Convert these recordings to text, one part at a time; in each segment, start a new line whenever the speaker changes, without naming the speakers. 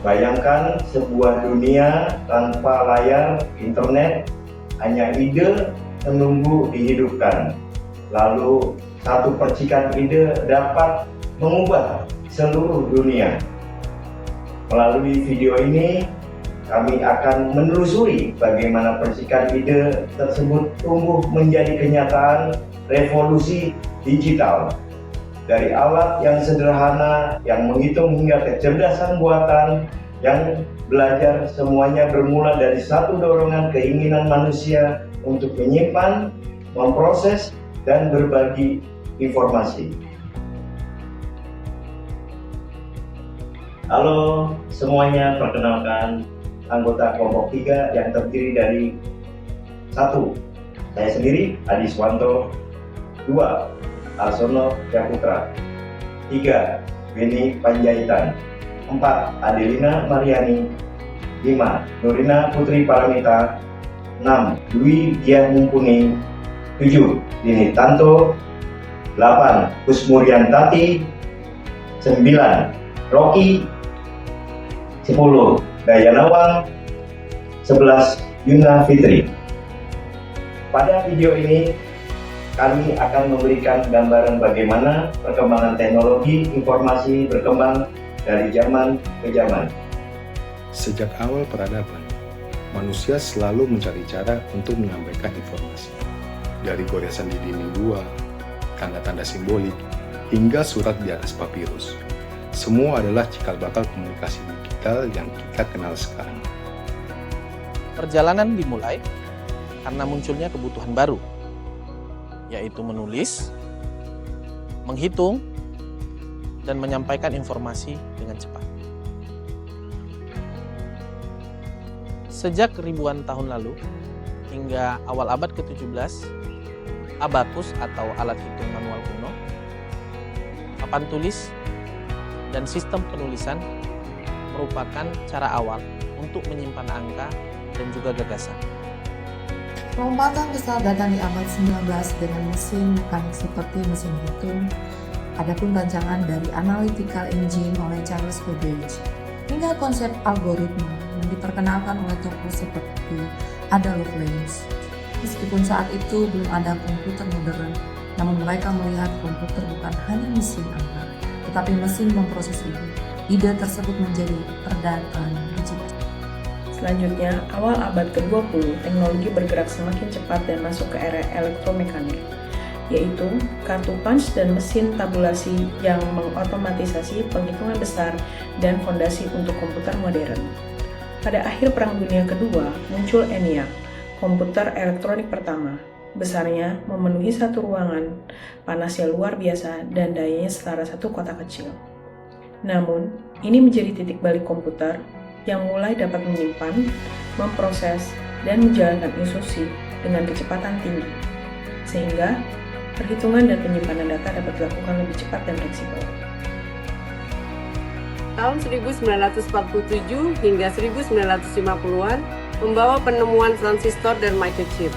Bayangkan sebuah dunia tanpa layar internet, hanya ide menunggu dihidupkan. Lalu satu percikan ide dapat mengubah seluruh dunia. Melalui video ini, kami akan menelusuri bagaimana percikan ide tersebut tumbuh menjadi kenyataan revolusi digital. Dari alat yang sederhana, yang menghitung hingga kecerdasan buatan, yang belajar, semuanya bermula dari satu dorongan keinginan manusia untuk menyimpan, memproses, dan berbagi informasi. Halo semuanya, perkenalkan anggota kelompok 3 yang terdiri dari 1. Saya sendiri, Adi Swanto. 2. Arsono Yaputra. 3. Beni Panjaitan. 4. Adelina Mariani. 5. Nurina Putri Paramita. 6. Dwi Diah Mumpuni. 7. Dini Tanto. 8. Kusmurian Tati. 9. Rocky. 10. Dayana Wang. 11. Yuna Fitri. Pada video ini kami akan memberikan gambaran bagaimana perkembangan teknologi informasi berkembang dari zaman ke zaman.
Sejak awal peradaban, manusia selalu mencari cara untuk menyampaikan informasi. Dari goresan di dinding gua, tanda-tanda simbolik, hingga surat di atas papirus. Semua adalah cikal bakal komunikasi digital yang kita kenal sekarang.
Perjalanan dimulai karena munculnya kebutuhan baru, yaitu menulis, menghitung, dan menyampaikan informasi dengan cepat. Sejak ribuan tahun lalu hingga awal abad ke-17, abakus atau alat hitung manual kuno, papan tulis, dan sistem penulisan merupakan cara awal untuk menyimpan angka dan juga gagasan.
Lompatan besar datang di abad 19 dengan mesin mekanik seperti mesin hitung. Adapun rancangan dari analytical engine oleh Charles Babbage hingga konsep algoritma yang diperkenalkan oleh tokoh seperti Ada Lovelace. Meskipun saat itu belum ada komputer modern, namun mereka melihat komputer bukan hanya mesin angka, tetapi mesin memproses ide. Ide tersebut menjadi perdagangan digital.
Selanjutnya, awal abad ke-20, teknologi bergerak semakin cepat dan masuk ke era elektromekanik, yaitu kartu punch dan mesin tabulasi yang mengotomatisasi penghitungan besar dan fondasi untuk komputer modern. Pada akhir Perang Dunia Kedua, muncul ENIAC, komputer elektronik pertama. Besarnya memenuhi satu ruangan, panasnya luar biasa, dan dayanya setara satu kota kecil. Namun, ini menjadi titik balik komputer yang mulai dapat menyimpan, memproses, dan menjalankan instruksi dengan kecepatan tinggi, sehingga perhitungan dan penyimpanan data dapat dilakukan lebih cepat dan fleksibel.
Tahun 1947 hingga 1950-an membawa penemuan transistor dan microchip.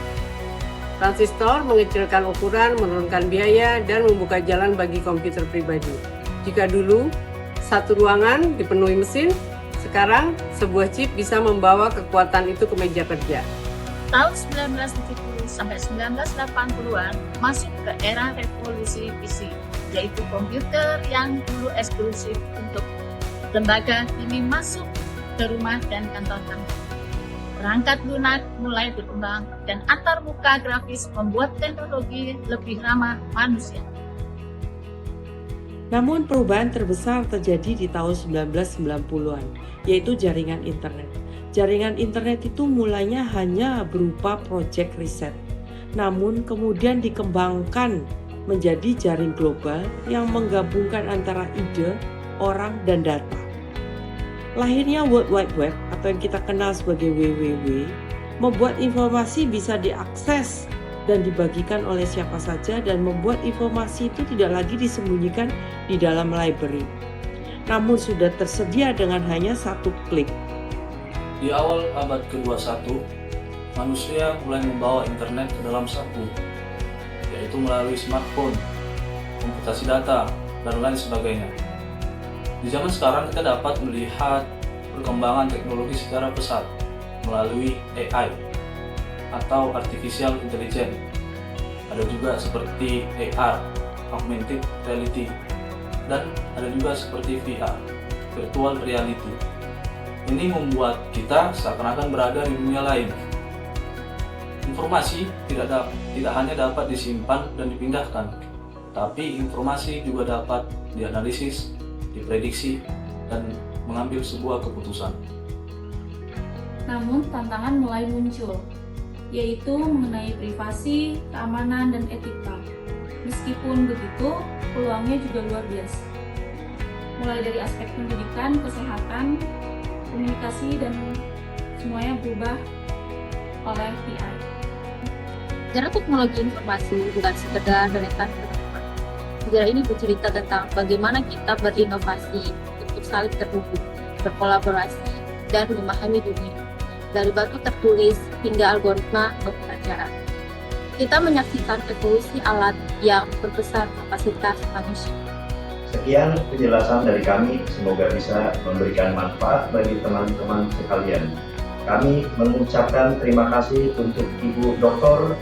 Transistor mengecilkan ukuran, menurunkan biaya, dan membuka jalan bagi komputer pribadi. Jika dulu satu ruangan dipenuhi mesin, sekarang, sebuah chip bisa membawa kekuatan itu ke meja kerja.
Tahun 1970 sampai 1980-an masuk ke era revolusi PC, yaitu komputer yang dulu eksklusif untuk lembaga kini masuk ke rumah dan kantor-kantor. Perangkat lunak mulai berkembang dan antarmuka grafis membuat teknologi lebih ramah manusia.
Namun perubahan terbesar terjadi di tahun 1990-an, yaitu jaringan internet. Jaringan internet itu mulanya hanya berupa proyek riset, namun kemudian dikembangkan menjadi jaring global yang menggabungkan antara ide, orang, dan data. Lahirnya World Wide Web atau yang kita kenal sebagai WWW membuat informasi bisa diakses dan dibagikan oleh siapa saja dan membuat informasi itu tidak lagi disembunyikan di dalam library, namun sudah tersedia dengan hanya satu klik.
Di awal abad ke-21, manusia mulai membawa internet ke dalam saku, yaitu melalui smartphone, komputasi data, dan lain sebagainya. Di zaman sekarang kita dapat melihat perkembangan teknologi secara pesat melalui AI atau Artificial Intelligence. Ada juga seperti AR, Augmented Reality, dan ada juga seperti VR, Virtual Reality. Ini membuat kita seakan-akan berada di dunia lain. Informasi tidak hanya dapat disimpan dan dipindahkan, tapi informasi juga dapat dianalisis, diprediksi, dan mengambil sebuah keputusan.
Namun tantangan mulai muncul, yaitu mengenai privasi, keamanan, dan etika. Meskipun begitu, peluangnya juga luar biasa. Mulai dari aspek pendidikan, kesehatan, komunikasi, dan semuanya berubah oleh AI.
Sejarah teknologi informasi bukan sekedar deretan pertemuan. Sejarah ini bercerita tentang bagaimana kita berinovasi untuk saling terhubung, berkolaborasi, dan memahami dunia. Dari batu tertulis hingga algoritma pembelajaran. Kita menyaksikan evolusi alat yang berbesar kapasitas manusia.
Sekian penjelasan dari kami, semoga bisa memberikan manfaat bagi teman-teman sekalian. Kami mengucapkan terima kasih untuk Ibu Dr.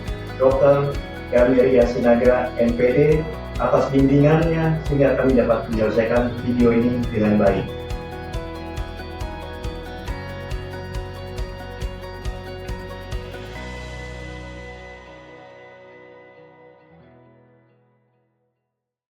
Gameria Sinaga, MPD, atas bimbingannya sehingga kami dapat menyelesaikan video ini dengan baik.